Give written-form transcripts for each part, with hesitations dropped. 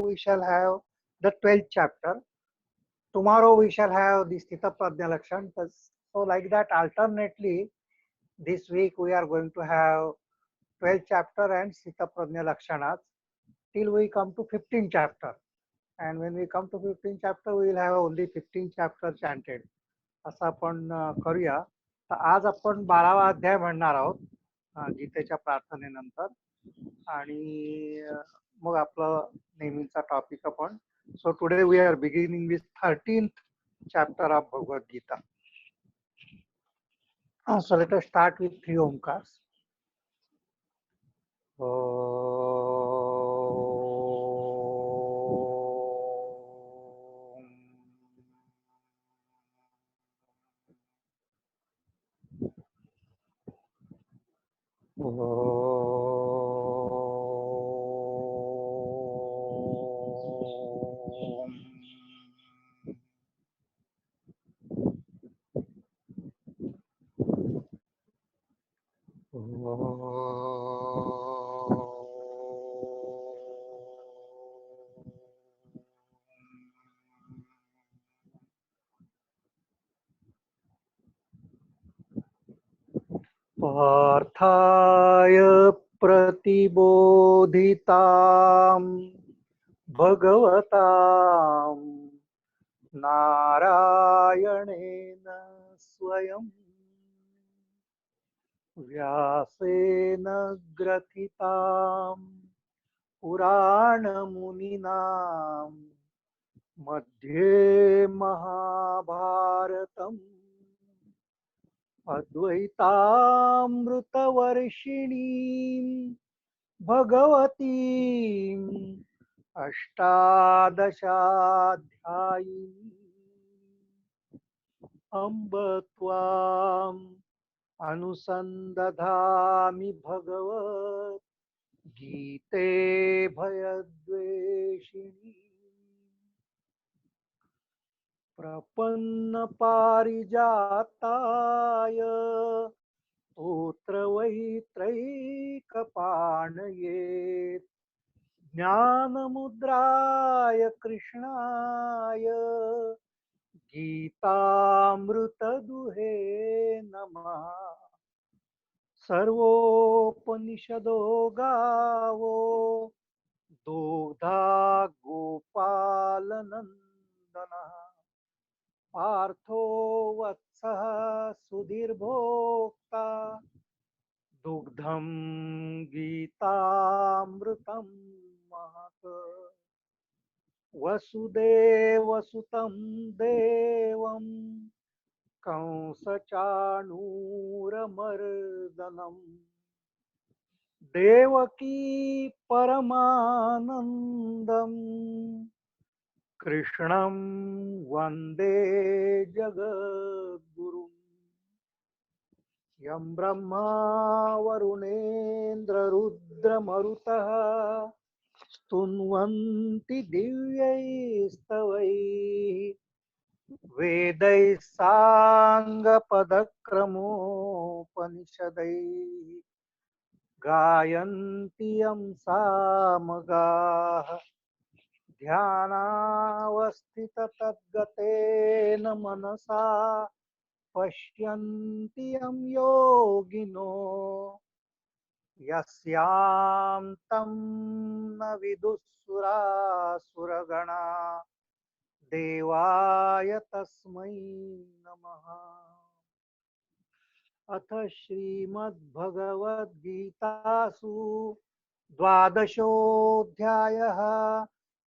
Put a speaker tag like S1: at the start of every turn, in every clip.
S1: we shall have the 12th chapter. Tomorrow we shall have the Sthita Prajna Lakshan. So like that alternately this week we are going to have 12th chapter and Sthita Prajna Lakshanas till we come to 15th chapter. And when we come to 15th chapter we will have only 15th chapter chanted. असं आपण करूया. तर आज आपण 12वा अध्याय म्हणणार आहोत गीतेच्या प्रार्थनेनंतर आणि मग आपलं नेहमीचा टॉपिक आपण. So today we are beginning with 13th chapter of Bhagavad Gita. So let us start with 3 omkars. पार्थाय प्रतिबोधितां भगवतां नारायणेन स्वयं व्यासेन ग्रथितां पुराणमुनिना मध्ये महाभारतम् अद्वैतामृतवर्षिणीं भगवतीम् अष्टादशाध्यायिनीम् अम्ब त्वाम् अनुसन्दधामि भगवत् गीते भयद्वेषिणी प्रपन्न पारिजाताय स्तोत्रवैत्रैकपाणये ज्ञानमुद्राय कृष्णाय गीतामृतदुहे नमः. सर्वोपनिषदो गावो दोग्धा गोपालनन्दनः पार्थो वत्सः सुधीर्भोक्ता दुग्धं गीतामृतं महत्. वसुदेवसुतं देवं कंसचाणूरमर्दनं देवकी परमानन्दं कृष्णं वन्दे जगद्गुरुम्. यं ब्रह्मा वरुणेन्द्ररुद्रमरुतः स्तुन्वन्ति दिव्यैस्तवैः वेदैः साङ्गपदक्रमोपनिषदैः गायन्ति यं सामगाः ध्यानावस्थिततद्गतेन मनसा पश्यन्ति यं योगिनो यस्यां तं न विदुःसुरासुरगणा देवाय तस्मै नमः. अथ श्रीमद्भगवद्गीतासु द्वादशोऽध्यायः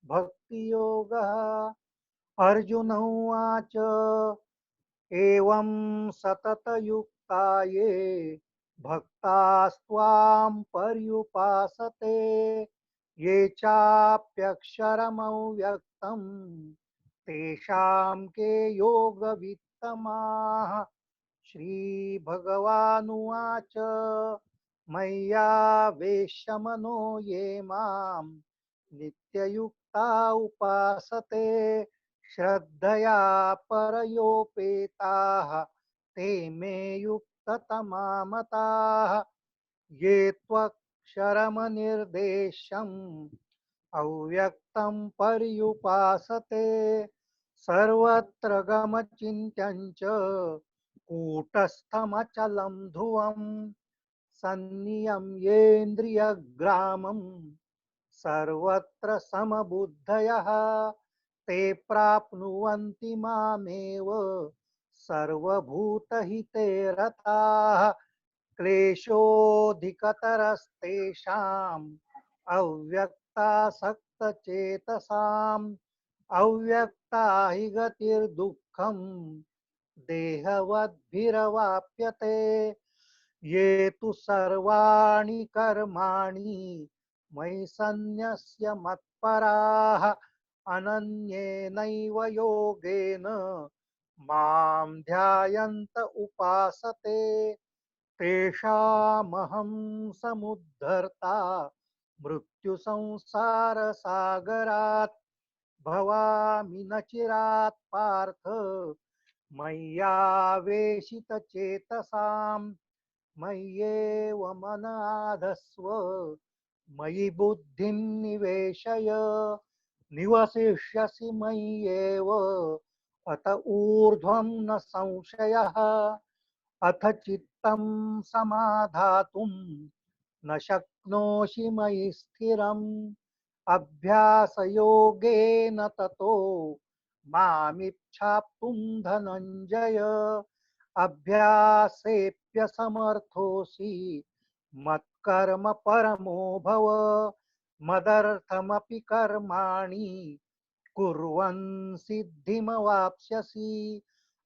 S1: भक्तियोगः. अर्जुन उवाच एवं सततयुक्ता ये भक्तास्त्वां पर्युपासते ये चाप्यक्षरमव्यक्तं तेषां के योगवित्तमाः. श्रीभगवानुवाच मय्यावेश्य मनो ये मां नित्ययुक्ता उपासते श्रद्धया परयोपेताः ते मे युक्ततमा मताः. ये त्वक्षरमनिर्देशम् अव्यक्तं पर्युपासते सर्वत्र गमचिन्त्यं च कूटस्थमचलं ध्रुवं सन्नियम्येन्द्रियग्रामं सर्वत्र समबुद्धयः ते प्राप्नुवन्ति मामेव सर्वभूतहिते रताः क्लेशोऽधिकतरस्तेषाम् अव्यक्तासक्तचेतसाम् अव्यक्ता हि गतिर्दुःखम् देहवद्भिरवाप्यते ये तु सर्वाणि कर्माणि मयि सन्न्यस्य मत्पराः अनन्येनैव योगेन मां ध्यायन्त उपासते तेषामहं समुद्धर्ता मृत्युसंसारसागरात् भवामि न चिरात् पार्थ मय्यावेशितचेतसाम् मय्येव मन आधस्व मयि बुद्धिं निवेशय निवसिष्यसि मय्येव अत ऊर्ध्वं न संशयः अथ चित्तं समाधातुं न शक्नोषि मयि स्थिरम् अभ्यासयोगेन ततो मामिच्छाप्तुं धनञ्जय अभ्यासेऽप्यसमर्थोऽसि मत्कर्म परमो भव मदर्थमपि कर्माणि कुर्वन् सिद्धिमवाप्स्यसि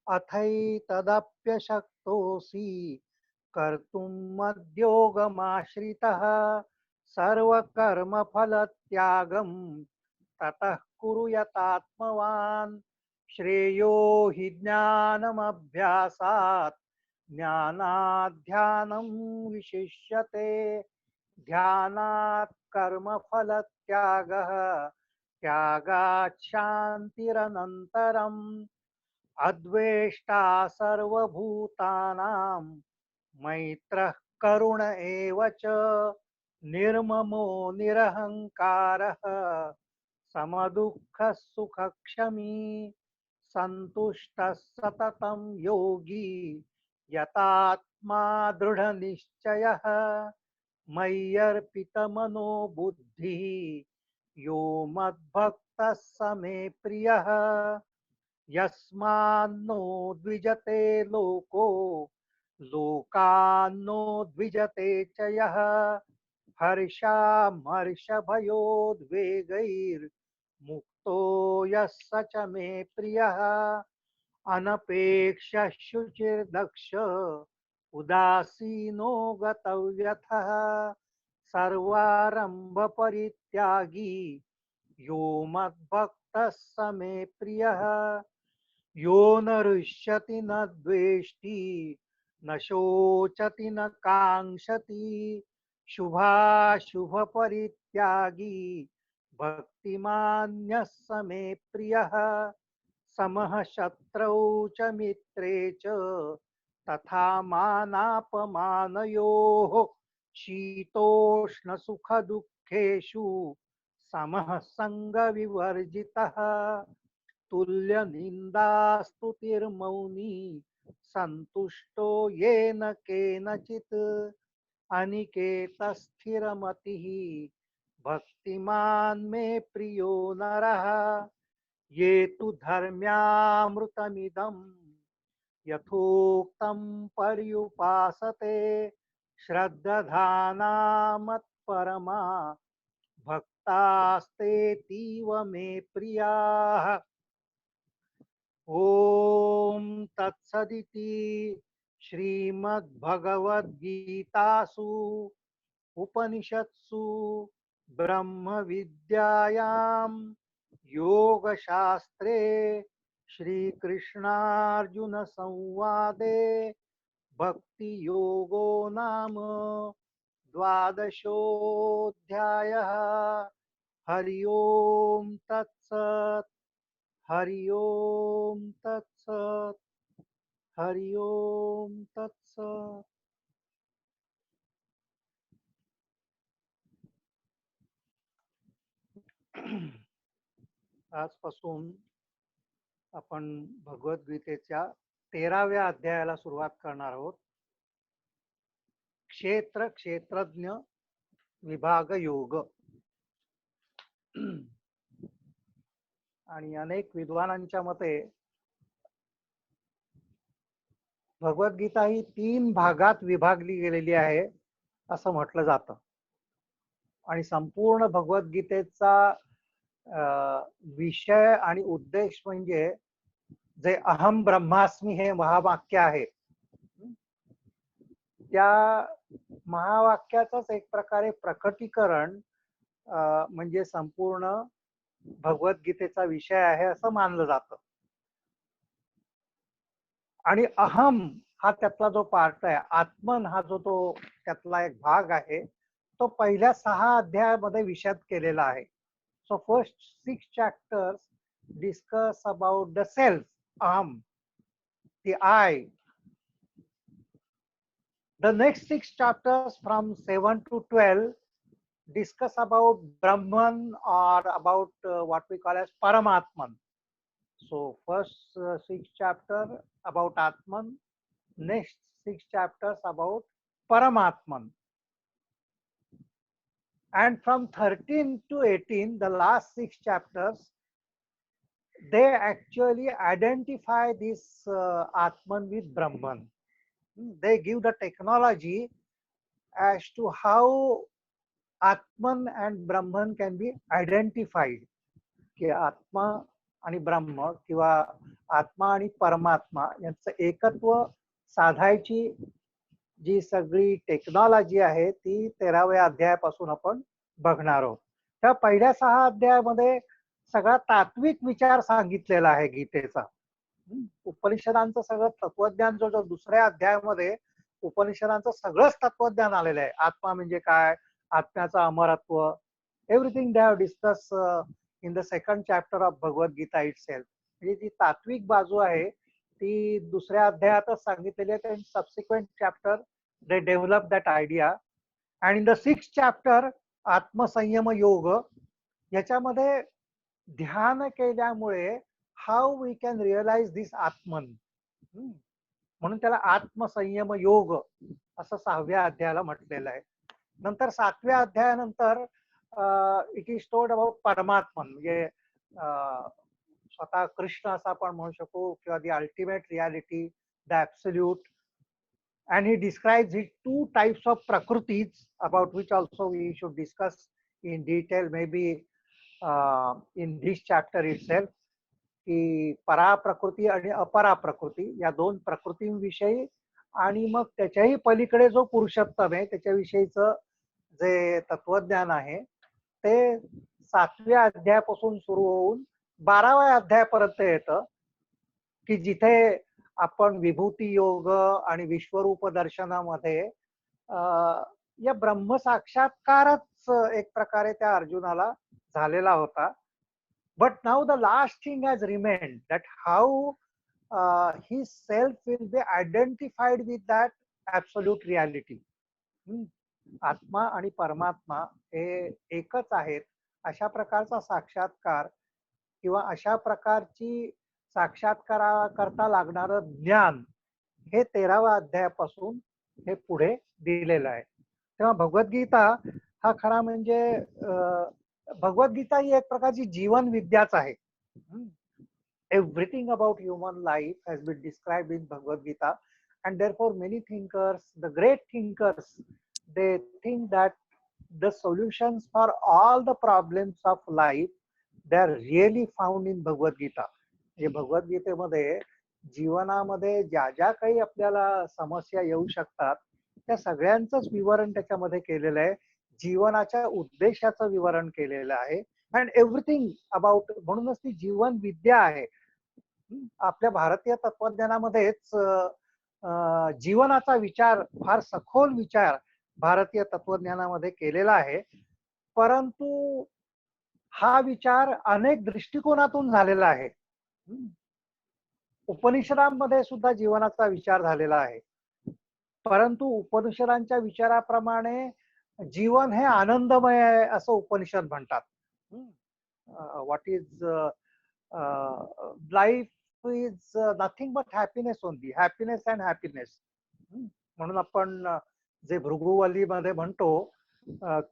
S1: अथैतदप्यशक्तोऽसि कर्तुं मद्योगमाश्रितः सर्वकर्मफलत्यागं ततः कुरु यतात्मवान् श्रेयो हि ज्ञानमभ्यासात् ज्ञानाध्यानं विशिष्यते ध्यानात् कर्मफलत्यागः त्यागात् शान्तिरनन्तरम् अद्वेष्टा सर्वभूतानां मैत्रः करुण एव च निर्ममो निरहङ्कारः समदुःखः सुखक्षमी सन्तुष्टः सततं योगी यतात्मा दृढनिश्चयः मय्यर्पितमनो बुद्धिः यो मद्भक्तः स मे प्रियः यस्मान्नो द्विजते लोको लोकान्नो द्विजते च यः हर्षामर्षभयोद्वेगैर्मुक्तो यः स च मे प्रियः अनपेक्षः शुचिर्दक्ष उदासीनो गतव्यथः सर्वारम्भपरित्यागी यो मद्भक्तः स मे प्रियः यो न हृष्यति न द्वेष्टि न शोचति न काङ्क्षति शुभाशुभपरित्यागी भक्तिमान्यः स मे प्रियः समः शत्रौ च मित्रे च तथा मानापमानयोः शीतोष्णसुखदुःखेषु समः सङ्गविवर्जितः तुल्यनिन्दास्तुतिर्मौनी सन्तुष्टो येन केनचित् अनिकेतस्थिरमतिः भक्तिमान् मे प्रियो नरः ये तु धर्म्यामृतमिदं यथोक्तं पर्युपासते श्रद्दधाना मत्परमा भक्तास्तेतीव मे प्रियाः ॐ तत्सदिति श्रीमद्भगवद्गीतासु उपनिषत्सु ब्रह्मविद्यायां योगशास्त्रे श्रीकृष्णार्जुनसंवादे भक्तियोगो नाम द्वादशोऽध्यायः हरि ओम तत्सत् हरि ओम तत्सत् हरि ओम तत्सत् आजपासून आपण भगवद्गीतेच्या 13व्या अध्यायाला सुरुवात करणार आहोत. क्षेत्र क्षेत्रज्ञ विभाग योग. आणि अनेक विद्वानांच्या मते भगवद्गीता ही 3 भागात विभागली गेलेली आहे असं म्हटलं जातं. आणि संपूर्ण भगवद्गीतेचा विषय आणि उद्देश म्हणजे जे अहम ब्रह्मास्मी हे महावाक्य आहे, त्या महावाक्याचंच एक प्रकारे प्रकटीकरण म्हणजे संपूर्ण भगवद्गीतेचा विषय आहे असं मानलं जातं. आणि अहम हा त्यातला जो पार्ट आहे, आत्मन हा जो तो त्यातला एक भाग आहे, तो पहिल्या 6 अध्यायामध्ये विशद केलेला आहे. So first 6 chapters discuss about the self, aham, the I. The next 6 chapters from 7 to 12 discuss about Brahman or about what we call as Paramatman. So first 6 chapter about Atman, next 6 chapters about Paramatman. And from 13 to 18, the last 6 chapters, they actually identify this Atman with Brahman. They give the technology as to how Atman and Brahman can be identified. की आत्मा आणि ब्रह्म किंवा आत्मा आणि परमात्मा यांचं एकत्व साधायची जी सगळी टेक्नॉलॉजी आहे ती 13व्या अध्यायापासून आपण बघणार आहोत. त्या पहिल्या 6 अध्यायामध्ये सगळा तात्विक विचार सांगितलेला आहे गीतेचा. उपनिषदांचं सगळं तत्वज्ञान जो दुसऱ्या अध्यायामध्ये उपनिषदांचं सगळंच तत्वज्ञान आलेलं आहे. आत्मा म्हणजे काय, आत्म्याचं अमरत्व, everything they have discuss in the second chapter of Bhagavad Gita itself. म्हणजे जी तात्विक बाजू आहे ती दुसऱ्या अध्यायातच सांगितलेली आहे. Subsequent chapter they develop that idea. And in the 6th chapter आत्मसंयम योग, याच्यामध्ये ध्यान केल्यामुळे हाऊ वी कॅन रिअलाइज दिस आत्मन, म्हणून त्याला आत्मसंयम योग असं 6व्या अध्यायाला म्हटलेलं आहे. नंतर 7व्या अध्यायानंतर इट इज टोल्ड अबाउट परमात्मन, म्हणजे स्वतः कृष्ण असं आपण म्हणू शकू किंवा the ultimate reality, the absolute. And he describes his 2 types of prakritis, about which also we should discuss in detail maybe in this chapter itself, की परा प्रकृती आणि अपरा प्रकृती या 2 प्रकृतींविषयी आणि मग त्याच्याही पलीकडे जो पुरुषोत्तम आहे त्याच्याविषयीचं जे तत्वज्ञान आहे ते 7व्या अध्यायापासून सुरू होऊन 12व्या अध्यायापर्यंत येतं, की जिथे आपण विभूती योग आणि विश्वरूप दर्शनामध्ये या ब्रह्म साक्षात्कारच एक प्रकारे त्या अर्जुनाला झालेला होता. But now the last thing has remained that how he self will be identified with that absolute reality. आत्मा आणि परमात्मा हे एकच आहेत अशा प्रकारचा साक्षात्कार किंवा अशा प्रकारची साक्षात्काराकरता लागणारं ज्ञान हे 13व्या अध्यायापासून हे पुढे दिलेलं आहे. तेव्हा भगवद्गीता हा खरा म्हणजे भगवद्गीता ही एक प्रकारची जीवन विद्याच आहे. Everything about human life has been described in Bhagavad Gita. And therefore many thinkers, the great thinkers, they think that the solutions for all the problems of life they are really found in Bhagavad Gita. म्हणजे भगवद्गीतेमध्ये जीवनामध्ये ज्या ज्या काही आपल्याला समस्या येऊ शकतात त्या सगळ्यांचंच विवरण त्याच्यामध्ये केलेलं आहे. जीवनाच्या उद्देशाचं विवरण केलेलं आहे. अँड एव्हरीथिंग अबाउट, म्हणूनच ती जीवन विद्या आहे. आपल्या भारतीय तत्वज्ञानामध्येच जीवनाचा विचार, फार सखोल विचार भारतीय तत्वज्ञानामध्ये केलेला आहे, परंतु हा विचार अनेक दृष्टिकोनातून झालेला आहे. उपनिषदांमध्ये सुद्धा जीवनाचा विचार झालेला आहे, परंतु उपनिषदांच्या विचाराप्रमाणे जीवन हे आनंदमय आहे असं उपनिषद म्हणतात. what is life is nothing but happiness only, happiness and happiness. म्हणून आपण जे भृगुवलीमध्ये म्हणतो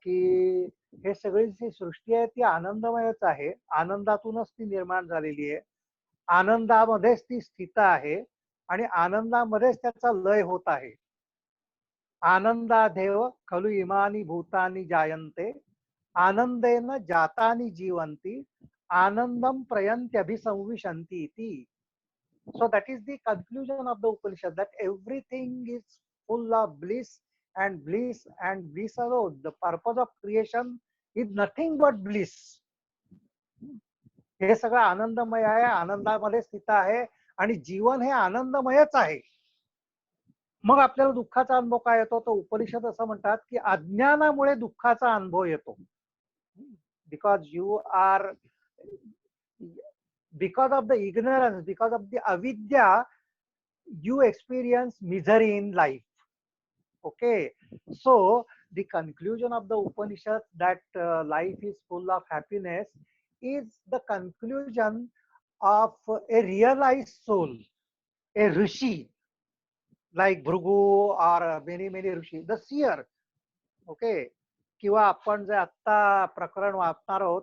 S1: की हे सगळी जी सृष्टी आहे ती आनंदमयच आहे, आनंदातूनच ती निर्माण झालेली आहे, आनंदामध्येच ती स्थित आहे आणि आनंदामध्येच त्याचा लय होत आहे. आनंदादेव खलु इमानी भूतानी जायन्ते, आनंदेन जातानी जीवन्ति, आनंदम प्रयन्त्यभिसंविशन्ति इति. So that is the conclusion of the Upanishad, that everything is full of bliss and bliss alone. The purpose of creation is nothing but bliss. हे सगळं आनंदमय आहे, आनंदामध्ये स्थित आहे आणि जीवन हे आनंदमयच आहे. मग आपल्याला दुःखाचा अनुभव काय येतो? तो उपनिषद असं म्हणतात की अज्ञानामुळे दुःखाचा अनुभव येतो. Because you are, because of the ignorance, because of the avidya, you experience misery in life. Okay, so the conclusion of the Upanishad that life is full of happiness is the conclusion of a realized soul, a rishi like Bhrigu or many rishi, the seer. Okay, किंवा आपण जे आता प्रकरण वाचणार आहोत,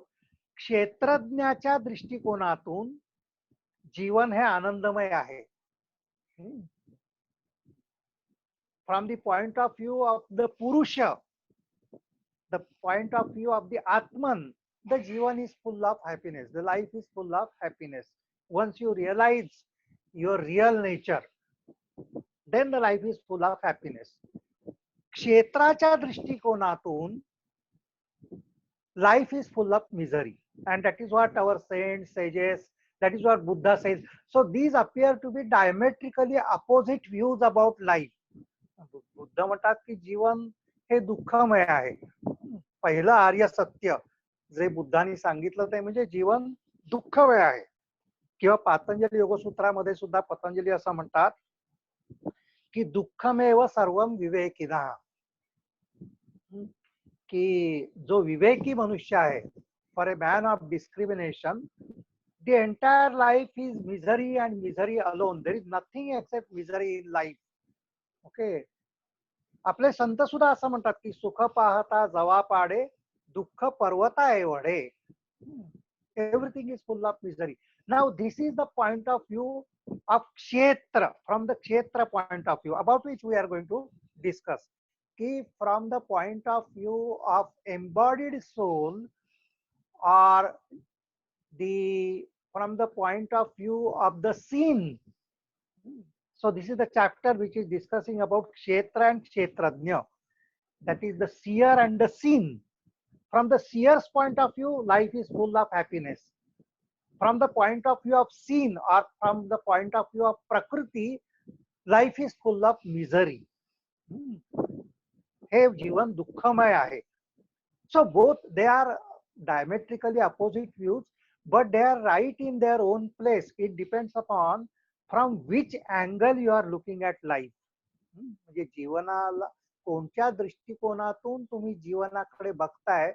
S1: क्षेत्रज्ञाच्या दृष्टिकोनातून जीवन हे आनंदमय आहे. From the point of view of the Purusha, the point of view of the Atman, the Jivan is full of happiness. The life is full of happiness. Once you realize your real nature, then the life is full of happiness. क्षेत्राच्या दृष्टिकोनातून life is full of misery. And that is what our saints, sages, that is what Buddha says. So these appear to be diametrically opposite views about life. Buddha म्हणतात की जीवन हे दुःखमय आहे. पहिलं आर्य सत्य जे बुद्धांनी सांगितलं ते म्हणजे जीवन दुःखमय आहे. किंवा पातंजली योगसूत्रामध्ये सुद्धा पतंजली असं म्हणतात की दुःखमेव सर्वम विवेकिनः, कि जो विवेकी मनुष्य आहे, for a man of discrimination, the entire life is misery end misery alone. There is nothing accept misery in life. Okay, आपले संत सुद्धा असं म्हणतात की सुख पाहता जवा पाडे, दुःख पर्वता एवढे. Everything is full of misery. Now this is the point of view of Kshetra, from the Kshetra point of view about which we are going to discuss. कि from the point of view of embodied soul, or from the point of view of the seen. So this is the chapter which is discussing about kshetra and kshetrajna, that is the seer and the seen. From the seer's point of view, life is full of happiness. From the point of view of seen, or from the point of view of prakriti, life is full of misery. हे जीवन दुःखमय आहे. So both they are diametrically opposite views, but they are right in their own place. It depends upon from which angle you are looking at life. म्हणजे जीवनाला कोणत्या दृष्टिकोनातून तुम्ही जीवनाकडे बघताय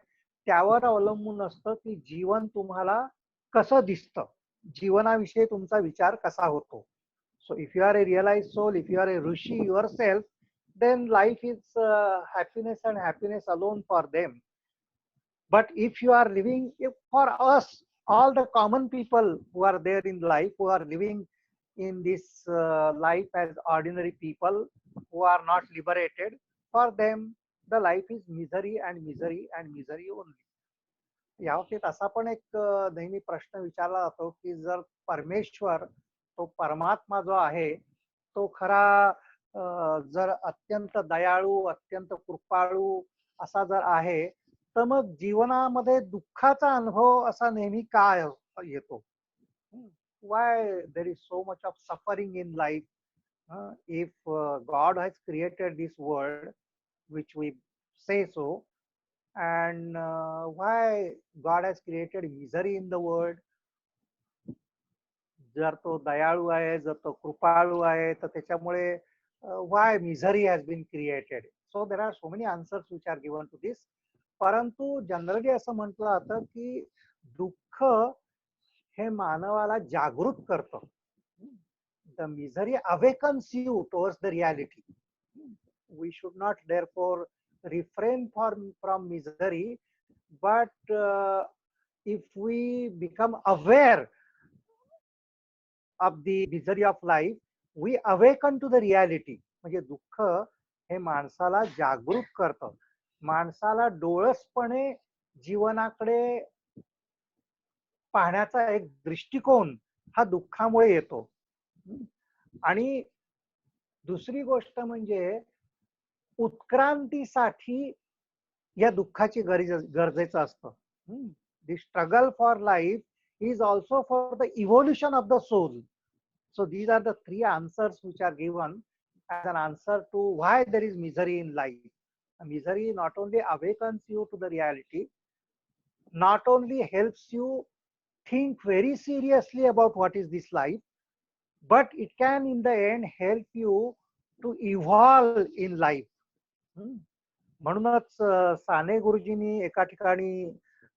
S1: त्यावर अवलंबून असतं की जीवन तुम्हाला कसं दिसतं, जीवनाविषयी तुमचा विचार कसा होतो. So if you are a realized soul, if you are a rishi yourself, then life is happiness and happiness alone for them. But if you are living, for us, all the common people who are there in life, who are living in this life as ordinary people, who are not liberated, for them the life is misery and misery and misery only. या बाबतीत असा पण एक नेहमी प्रश्न विचारला जातो की जर परमेश्वर, तो परमात्मा जो आहे तो खरा जर अत्यंत दयाळू, अत्यंत कृपाळू असा जर आहे, तर मग जीवनामध्ये दुःखाचा अनुभव असा नेहमी का येतो? Why there is so much of suffering in life? If God has created this world, which we say so, and why God has created misery in the world? जर तो दयाळू आहे, जर तो कृपाळू आहे, तर त्याच्यामुळे why misery has been created? So there are so many answers which are given to this. परंतु जनरली असं म्हटलं जातं की दुःख हे मानवाला जागृत करतं. The misery awakens you towards the reality. We should not therefore refrain from misery, but if we become aware of the misery of life, we awaken to the reality. म्हणजे दुःख हे माणसाला जागरूक करतं, माणसाला डोळसपणे जीवनाकडे पाहण्याचा एक दृष्टिकोन हा दुःखामुळे येतो. आणि दुसरी गोष्ट म्हणजे उत्क्रांतीसाठी या दुःखाची गरजेचं असतं. The struggle for life is also for the evolution of the soul. So these are the three answers which are given as an answer to why there is misery in life. Misery not only awakens you to the reality, not only helps you think very seriously about what is this life, but it can in the end help you to evolve in life. म्हणूनच साने गुरुजींनी एका ठिकाणी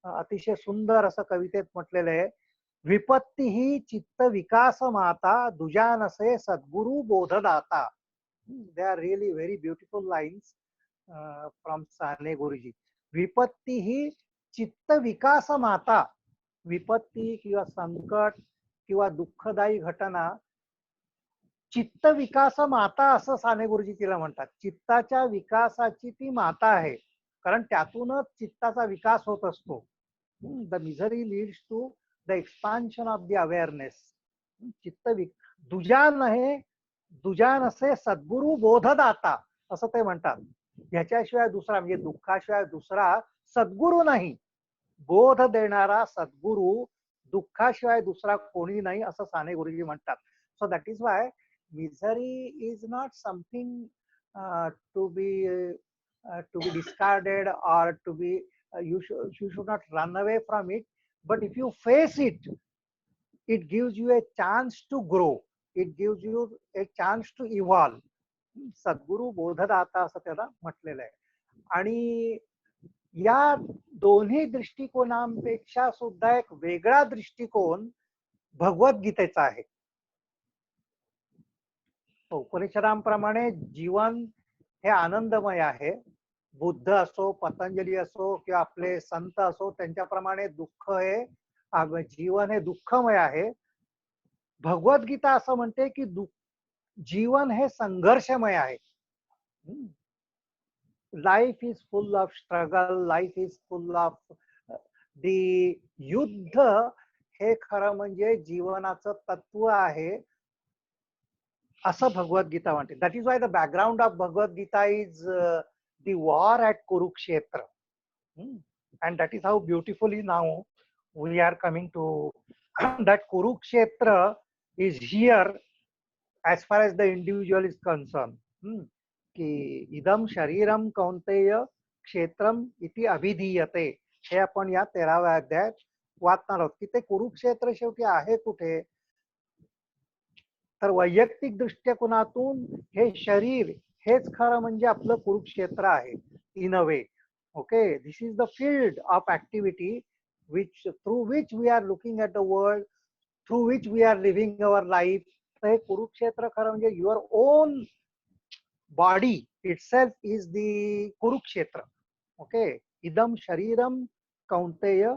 S1: अतिशय सुंदर असं कवितेत म्हटलेलं आहे, विपत्ती ही चित्त विकास माता, दुजा नसे सद्गुरु बोधदाता. They are really very beautiful lines from Sane Guruji. विपत्ती ही चित्त विकास माता. विपत्ती किंवा संकट किंवा दुःखदायी घटना चित्त विकास माता असं साने गुरुजी तिला म्हणतात. चित्ताच्या विकासाची ती माता आहे, कारण त्यातूनच चित्ताचा विकास होत असतो. The misery leads to the expansion of the awareness. चित्त दुजा नहे, दुजा नसे सद्गुरु बोधदाता असं ते म्हणतात. ह्याच्याशिवाय दुसरा म्हणजे दुःखाशिवाय दुसरा सद्गुरु नाही. बोध देणारा सद्गुरु दुःखाशिवाय दुसरा कोणी नाही असं साने गुरुजी म्हणतात. So that is Y misery is not something to be discarded or to be you should not run away from it, but if you face it, it gives you a chance to grow, it gives you a chance to evolve. सद्गुरु बोधदाता असं त्याला म्हटलेलं आहे. आणि या दोन्ही दृष्टिकोनांपेक्षा सुद्धा एक वेगळा दृष्टिकोन भगवद्गीतेचा आहे. उपनिषदांप्रमाणे जीवन हे आनंदमय आहे. बुद्ध असो, पतंजली असो किंवा आपले संत असो, त्यांच्याप्रमाणे दुःख हे जीवन हे दुःखमय आहे. भगवद्गीता असं म्हणते की जीवन हे संघर्षमय आहे. Life is full of struggle, life is full of the युद्ध हे खरं म्हणजे जीवनाचं तत्व आहे असं भगवद्गीता म्हणते. That is why the background of Bhagavad Gita is the war at Kurukshetra. And that is how beautifully now we are coming to that Kurukshetra is here as far as the individual is concern. की इदम शरीरम कौंतेय क्षेत्रम इति अभिधीयते, हे आपण या 13व्या अध्यायात वाचणार आहोत. की ते कुरुक्षेत्र शेवटी आहे कुठे, तर वैयक्तिक दृष्टिकोनातून हे शरीर हेच खरं म्हणजे आपलं कुरुक्षेत्र आहे in a way. Okay, this is the field of activity which through which we are looking at the world, through which we are living our life. तर हे कुरुक्षेत्र खरं म्हणजे your own body itself is the Kurukshetra. Okay, इदम शरीरम कौंतेय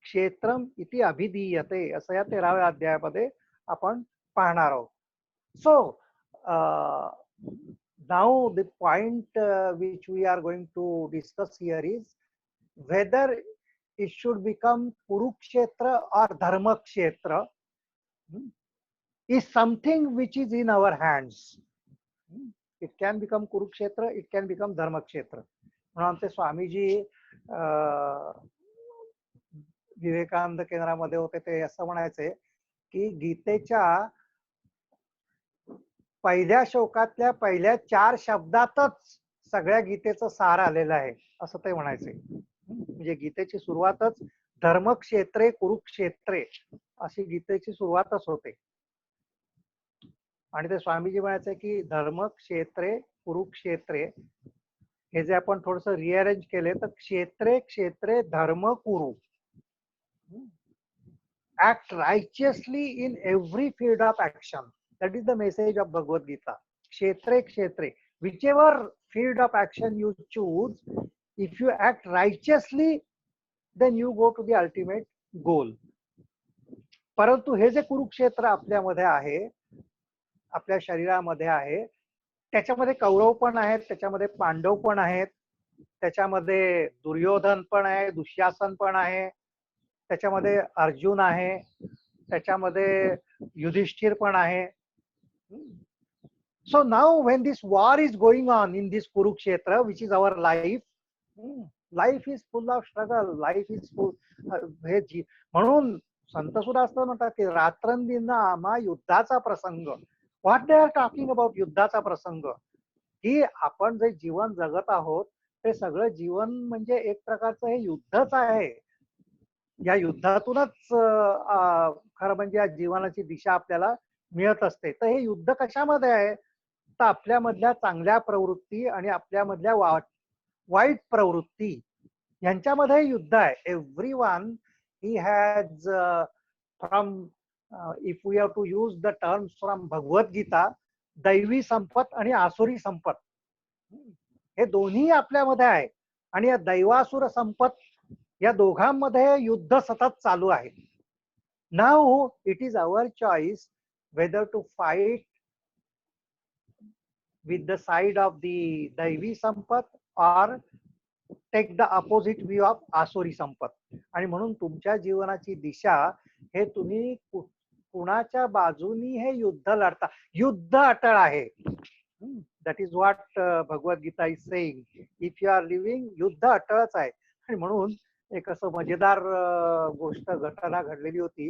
S1: क्षेत्रम इति अभिधीयते असं या 13व्या अध्यायामध्ये आपण पाहणार आहोत. So now the point which we are going to discuss here is whether it should become Kurukshetra or Dharmakshetra is something which is in our hands. It can become Kurukshetra, it can become Dharmakshetra. म्हणून आमचे स्वामीजी विवेकानंद केंद्रामध्ये होते ते असं म्हणायचे की गीतेच्या पहिल्या श्लोकातल्या पहिल्या 4 शब्दातच सगळ्या गीतेचं सार आलेलं आहे असं ते म्हणायचे. म्हणजे गीतेची सुरुवातच धर्मक्षेत्रे कुरुक्षेत्रे अशी गीतेची सुरुवातच होते. आणि ते स्वामीजी म्हणायचे की धर्मक्षेत्रे कुरुक्षेत्रे हे जे आपण थोडस रिअरेंज केले तर क्षेत्रे क्षेत्रे धर्म कुरु. act righteously in every field of action. That is the message of Bhagavad Gita. Kshetre kshetre, whichever field of action you choose, if you act righteously, then you go to the ultimate goal. परंतु हे जे कुरुक्षेत्र आपल्यामध्ये आहे, आपल्या शरीरामध्ये आहे, त्याच्यामध्ये कौरव पण आहेत, त्याच्यामध्ये पांडव पण आहेत, त्याच्यामध्ये दुर्योधन पण आहे, दुःशासन पण आहे, त्याच्यामध्ये अर्जुन आहे, त्याच्यामध्ये युधिष्ठिर पण आहे. So now when this war is going on in this Kurukshetra, which is our life, life is full of struggle, life is full. म्हणून संत सुद्धा असं म्हणतात की रात्रंदिन आम्हा युद्धाचा प्रसंग. What they are talking about युद्धाचा प्रसंग, की आपण जे जीवन जगत आहोत ते सगळं जीवन म्हणजे एक प्रकारचं हे युद्धच आहे. या युद्धातूनच खरं म्हणजे या जीवनाची दिशा आपल्याला मिळत असते. तर हे युद्ध कशामध्ये आहे, तर आपल्यामधल्या चांगल्या प्रवृत्ती आणि आपल्यामधल्या वाईट प्रवृत्ती यांच्यामध्ये युद्ध आहे. Everyone he has from if we have to use the terms from Bhagavad Gita, दैवी संपत आणि आसुरी संपत हे दोन्ही आपल्यामध्ये आहे. आणि या दैवासुर संपत या दोघांमध्ये युद्ध सतत चालू आहे. Now it is our choice whether to fight with the side of the दैवी संपत or take the opposite view of आसुरी संपत. आणि म्हणून तुमच्या जीवनाची दिशा हे तुम्ही कुणाच्या बाजूनी हे युद्ध लढता. युद्ध अटळ आहे. That is what Bhagavat Gita is saying. If you are living, युद्ध अटळच आहे. आणि म्हणून एक असं मजेदार घटना घडलेली होती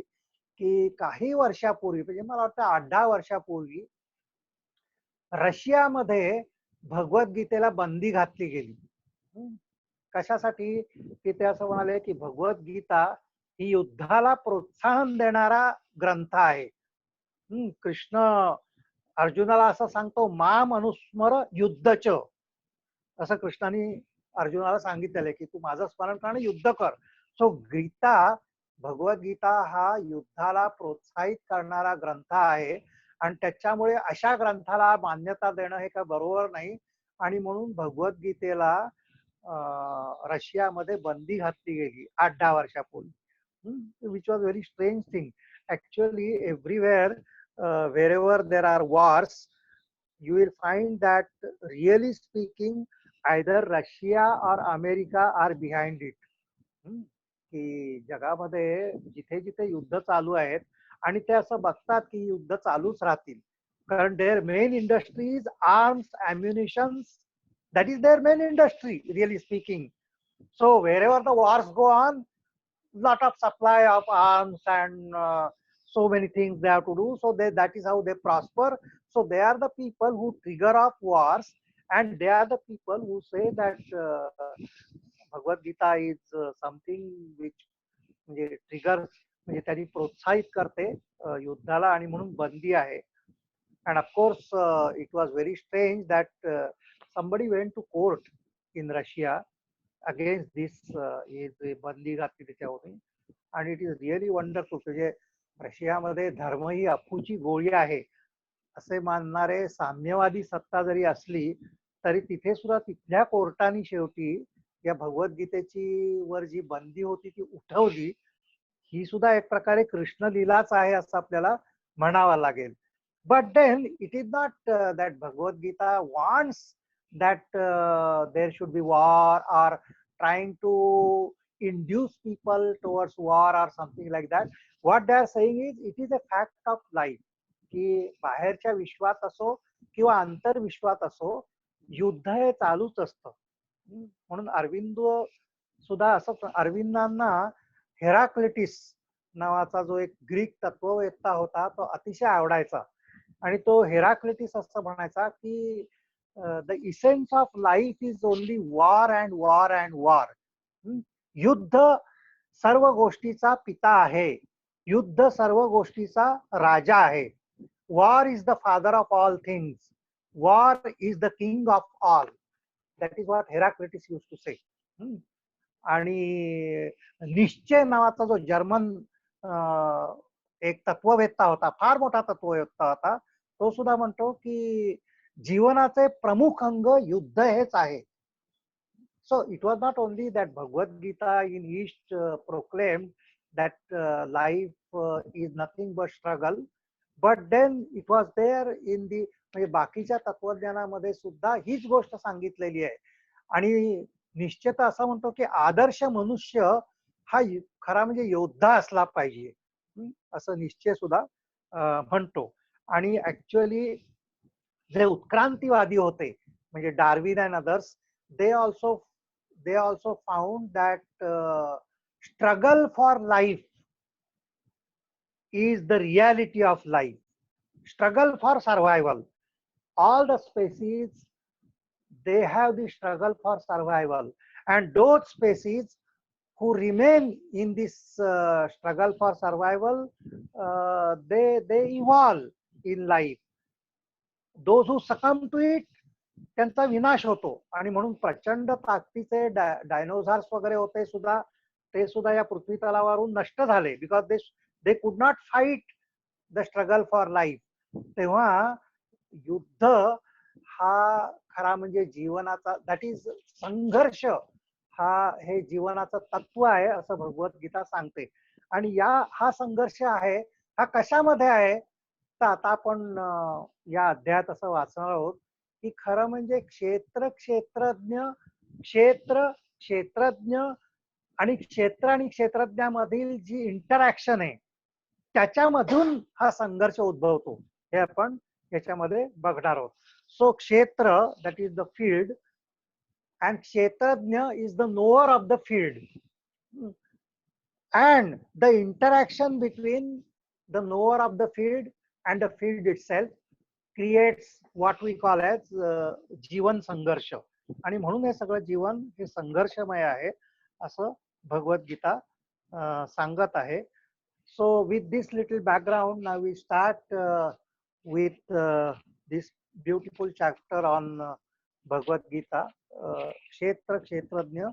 S1: की काही वर्षापूर्वी, म्हणजे मला वाटतं 8-10 वर्षापूर्वी रशियामध्ये भगवद्गीतेला बंदी घातली गेली. कशासाठी, की ते असं म्हणाले की भगवद्गीता ही युद्धाला प्रोत्साहन देणारा ग्रंथ आहे. कृष्ण अर्जुनाला असं सांगतो, माम अनुस्मर युद्धच, असं कृष्णाने अर्जुनाला सांगितलेलं आहे की तू माझं स्मरण कर आणि युद्ध कर. सो गीता, भगवद्गीता हा युद्धाला प्रोत्साहित करणारा ग्रंथ आहे. आणि त्याच्यामुळे अशा ग्रंथाला मान्यता देणं हे काय बरोबर नाही. आणि म्हणून भगवद्गीतेला रशियामध्ये बंदी घातली गेली 8-10 वर्षापूर्वी. Which was very strange thing. Actually everywhere wherever there are wars, you will find that really speaking either Russia or America are behind it. की जगामध्ये जिथे जिथे युद्ध चालू आहेत आणि ते असं बघतात की युद्ध चालूच राहतील, कारण their main industry is arms, ammunitions. That is their main industry, really speaking. So wherever the wars go on, lot of supply of arms and so many things they have to do. So that is how they prosper. So they are the people who trigger off wars, and they are the people who say that Bhagavad Gita is something which म्हणजे trigger, म्हणजे त्यांनी प्रोत्साहित करते युद्धाला, आणि म्हणून बंदी आहे. And of course it was very strange that somebody went to court in Russia against this बंदी घातली त्याच्यावरून. आणि इट इज रिअली वंडरफुल. म्हणजे रशियामध्ये धर्म ही अफूची गोळी आहे असे मानणारे साम्यवादी सत्ता जरी असली तरी तिथे सुद्धा तिथल्या कोर्टाने शेवटी या भगवद्गीतेची वर जी बंदी होती ती उठवली. ही सुद्धा एक प्रकारे कृष्ण लीलाच आहे असं आपल्याला म्हणावं लागेल. But then it is not that Bhagavad Gita wants that there should be war or trying to induce people towards war or something like that. What they are saying is it is a fact of life की बाहेरच्या विश्वात असो किंवा आंतरविश्वात असो युद्ध हे चालूच असतं. म्हणून अरविंद सुद्धा असं, अरविंदांना हेराक्लिटिस नावाचा जो एक ग्रीक तत्ववेत्ता होता तो अतिशय आवडायचा. आणि तो हेराक्लिटिस असं म्हणायचा की the essence of life is only war and war and war. युद्ध सर्व गोष्टीचा पिता आहे, युद्ध सर्व गोष्टीचा राजा आहे. War is the father of all things. War is the king of all. That is what Heraclitus used to say. आणि निश्चय नावाचा जो जर्मन एक तत्ववेत्ता होता, फार मोठा तत्ववेत्ता होता, तो सुद्धा म्हणतो की जीवनाचे प्रमुख अंग युद्ध हेच आहे. So it was not only that Bhagavad Gita in East proclaimed that life is nothing but struggle, but then it was there in the म्हणजे बाकीच्या तत्वज्ञानामध्ये सुद्धा हीच गोष्ट सांगितलेली आहे. आणि निश्चित असं म्हणतो की आदर्श मनुष्य हा खरा म्हणजे योद्धा असला पाहिजे, असं निश्चय सुद्धा म्हणतो. आणि ऍक्च्युअली जे उत्क्रांतीवादी होते म्हणजे Darwin and others, they also they also found that struggle for life is the reality of life. Struggle for survival. All the species, they have the struggle for survival. And those species who remain in this struggle for survival, they evolve in life. Those who succumb to it, त्यांचा विनाश होतो. आणि म्हणून प्रचंड ताकदीचे डायनोसॉर्स वगैरे होते सुद्धा, ते सुद्धा या पृथ्वी तलावरून नष्ट झाले, because they could not fight the struggle for life. तेव्हा युद्ध हा खरा म्हणजे जीवनाचा, दॅट इज संघर्ष, हे जीवनाचं तत्व आहे असं भगवद्गीता सांगते. आणि हा संघर्ष आहे, हा कशामध्ये आहे, तर आता आपण या अध्यायात असं वाचणार आहोत की खरं म्हणजे क्षेत्रज्ञ आणि क्षेत्रज्ञामधील जी इंटरॅक्शन आहे त्याच्यामधून हा संघर्ष उद्भवतो, हे आपण याच्यामध्ये बघणार आहोत. सो क्षेत्र, that is the field, and क्षेत्रज्ञ is the knower of the field, and the interaction between the knower of the field and the field itself creates what we call as जीवन संघर्ष. आणि म्हणून हे सगळं जीवन हे संघर्षमय आहे असं भगवद्गीता सांगत आहे. So with this little background, now we start with this beautiful chapter on Bhagavad Gita, क्षेत्रज्ञ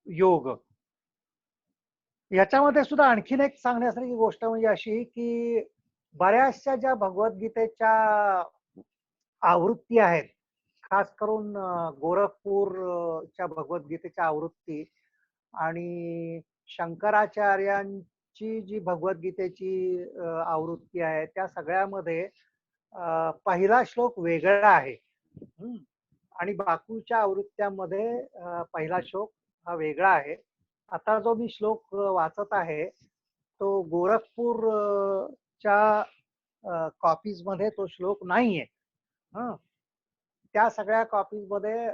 S1: योग. याच्यामध्ये सुद्धा आणखीन एक सांगण्यासारखी गोष्ट म्हणजे अशी की बऱ्याचशा ज्या भगवद्गीतेच्या आवृत्ती आहेत, खास करून गोरखपूरच्या भगवद्गीतेच्या आवृत्ती आणि शंकराचार्यांची जी भगवद्गीतेची आवृत्ती आहे, त्या सगळ्यामध्ये पहिला श्लोक वेगळा आहे आणि बाकीच्या आवृत्त्यांमध्ये पहिला श्लोक हा वेगळा आहे. आता जो मी श्लोक वाचत आहे तो गोरखपूरच्या कॉपीज मध्ये तो श्लोक नाहीये. त्या सगळ्या कॉपीज मध्ये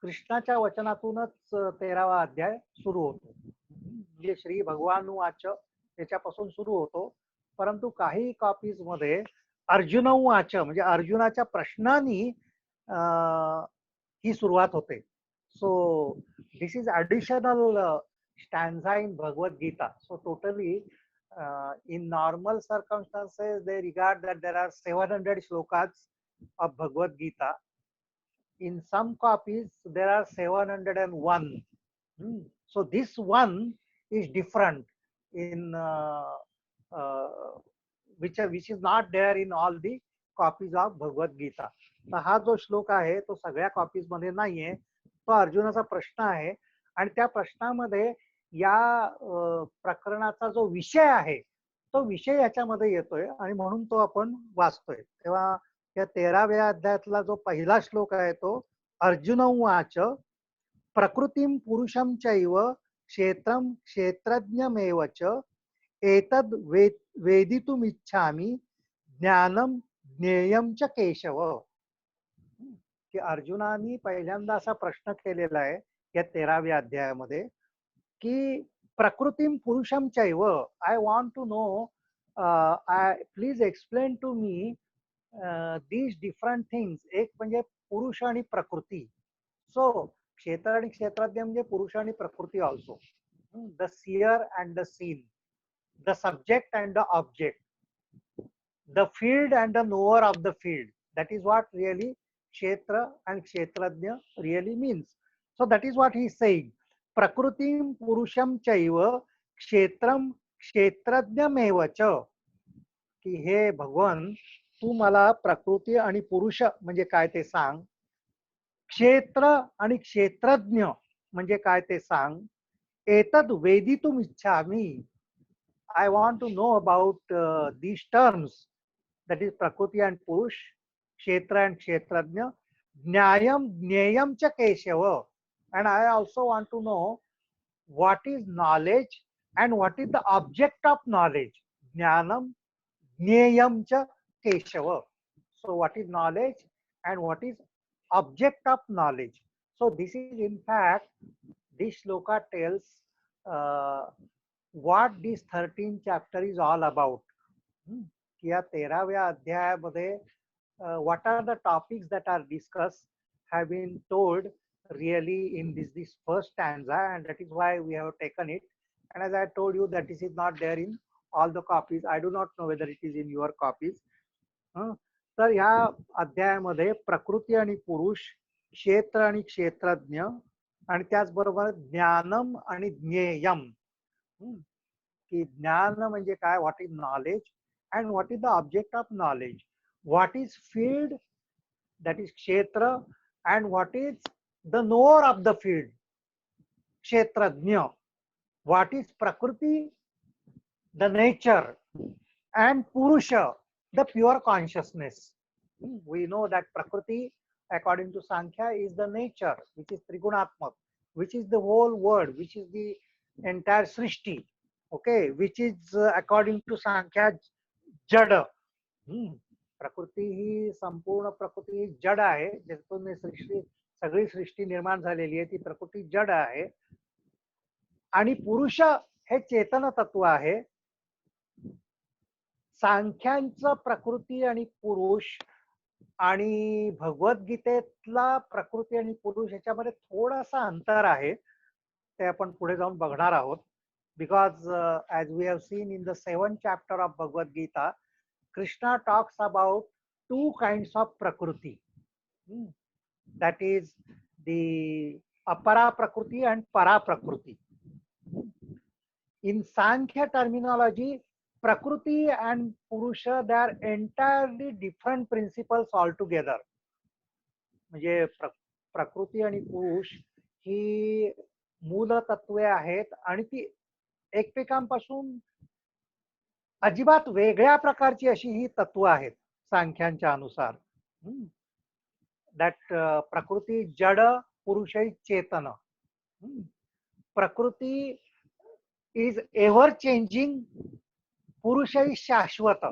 S1: कृष्णाच्या वचनातूनच 13वा अध्याय सुरू होतो, म्हणजे श्री भगवानुवाच त्याच्यापासून सुरू होतो. परंतु काही कॉपीज मध्ये अर्जुनउवाच म्हणजे अर्जुनाच्या प्रश्नांनी ही सुरुवात होते. So this is additional stanza in Bhagavad Gita. So totally in normal circumstances they regard that there are 700 shlokas of Bhagavad Gita. In some copies there are 701. So this one is different in which is not there in all the copies of Bhagavad Gita. तर हा जो श्लोक आहे तो सगळ्या copies मध्ये नाहीये. तो अर्जुनाचा प्रश्न आहे आणि त्या प्रश्नामध्ये या प्रकरणाचा जो विषय आहे तो विषय याच्यामध्ये येतोय आणि म्हणून तो आपण वाचतोय. तेव्हा या 13व्या अध्यायातला जो पहिला श्लोक आहे तो अर्जुनउवाच प्रकृतिम पुरुषम चैव क्षेत्रम क्षेत्रज्ञमेव च एतद वेदितुमिच्छामि ज्ञानम ज्ञेयम च केशव. की अर्जुनाने पहिल्यांदा असा प्रश्न केलेला आहे या 13व्या अध्यायामध्ये की प्रकृतिम पुरुषम चैव, I want to know, please explain to me these different things. एक म्हणजे पुरुष आणि प्रकृती. सो क्षेत्र आणि क्षेत्रज्ञ म्हणजे पुरुष आणि प्रकृती also. The seer and the seen, the subject and the object, the field and the knower of the field. That is what really Kshetra and Kshetrajna really means. So that is what he is saying. Prakrutim purusham chaiva kshetram क्षेत्रज्ञमेव च, की हे भगवान तू मला प्रकृती आणि पुरुष म्हणजे काय ते सांग, क्षेत्र आणि क्षेत्रज्ञ म्हणजे काय ते सांग. एतद वेदितुम इच्छामि. I want to know about these terms, that is Prakriti and Purush, Kshetra and Kshetrajna, Jnayam, Jneyam cha Keshava. And I also want to know what is knowledge and what is the object of knowledge. Jnanam, Jneyam cha Keshava. So what is knowledge and what is object of knowledge. So this is in fact, this shloka tells uh, what this 13th chapter is all about. की या 13व्या अध्यायामध्ये what are the topics that are discussed have been told really in this first stanza, and that is why we have taken it. And as I told you, that this is not there in all the copies. I do not know whether it is in your copies. तर ह्या अध्यायामध्ये प्रकृती आणि पुरुष, क्षेत्र आणि क्षेत्रज्ञ, आणि त्याचबरोबर ज्ञानम आणि ज्ञेयम, की ज्ञान म्हणजे काय, what is knowledge and what is the object of knowledge, what is field, that is क्षेत्र, and what is the knower of the field, क्षेत्रज्ञ, व्हॉट इज प्रकृती, द नेचर, अँड पुरुष, the pure consciousness. We know that Prakriti, according to Sankhya, is the nature, which is Trigunatmak, which is the whole world, which is the entire Srishti, okay, which is according to Sankhya, Jada. प्रकृती ही संपूर्ण प्रकृती ही जड आहे, ज्यातून सृष्टी, सगळी सृष्टी निर्माण झालेली आहे, ती प्रकृती जड आहे. आणि पुरुष हे चेतन तत्व आहे. सांख्यांचं प्रकृती आणि पुरुष आणि भगवद्गीतेतला प्रकृती आणि पुरुष याच्यामध्ये थोडासा अंतर आहे, ते आपण पुढे जाऊन बघणार आहोत. Because as we have seen in the 7th chapter of Bhagavad Gita, Krishna talks about 2 kinds of prakriti. That is the apara prakriti and para prakriti. In Sankhya terminology, Prakriti and Purusha, they are entirely different principles altogether. म्हणजे प्रकृती आणि पुरुष ही मूल तत्वे आहेत आणि ती एकमेकांपासून अजिबात वेगळ्या प्रकारची अशी ही तत्व आहेत सांख्यांच्या अनुसार. दॅट प्रकृती जड, पुरुष चेतन. प्रकृती इज एव्हर चेंजिंग, पुरुष ही शाश्वत.